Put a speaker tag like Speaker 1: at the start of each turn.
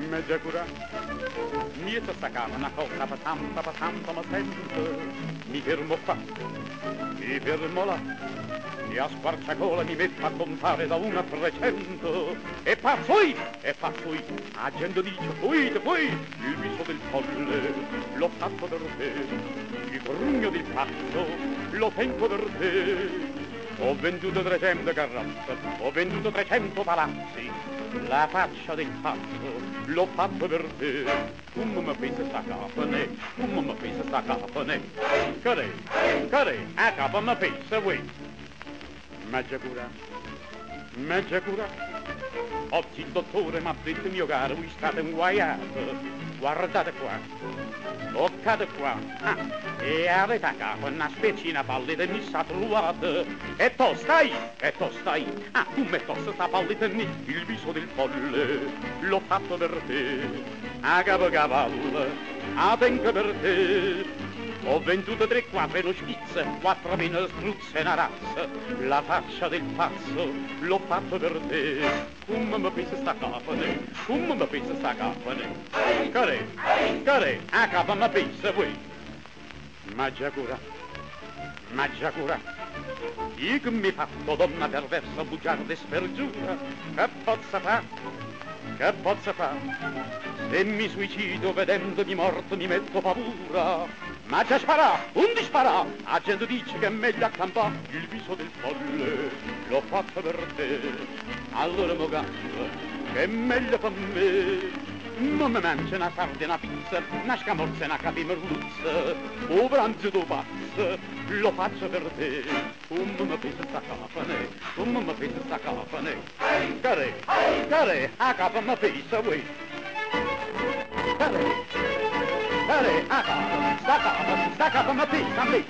Speaker 1: Mezza cura, niente staccava una cosa, patam, ma sento, mi fermo qua, mi fermo là, e a squarciagola mi metto a contare da 1 a 300, e pazzo io, la gente dice, poi, il viso del folle, l'ho fatto per te, il grugno del pazzo, lo tengo per te. Ho venduto 300 carrozze, ho venduto 300 palazzi, la faccia del pazzo l'ho fatto per te. Come mi pensa sta capone, come mi pensa sta capone, care, a capo mi pensa, voi. Maggia cura, oggi il dottore mi ha detto, mio caro, voi state inguaiato, guardate qua, toccate qua, e avete a capo una specie palla di missa trovata, e tostai, come tosta sta palla di missa, il viso del folle, l'ho fatto per te, a cavallo, a tengo per te. Ho venduto 3-4 lo schizzo, 4 meno struzze e una razza, la faccia del pazzo l'ho fatto per te. Come mi pensa sta capone, come mi pensa sta capone, care, a capa mi pensa voi. Maggia cura, io che mi fatto donna perversa, bugiarda e spergiura, che pozza fa, se mi suicido vedendomi morto mi metto paura. Ma già spara, 11 spara, la gente dice che è meglio accampare il viso del folle, l'ho fatto per te, allora mo canto, che è meglio per me, non mi mangia una sarda e una pizza, una scamorza e una capimerluzza, o pranzo do pazzo, lo faccio per te, come mi pensa sta capone, come mi pensa sta capone, care, a capa mi pensa voi, care, a capa, sta capa mi pensa a me.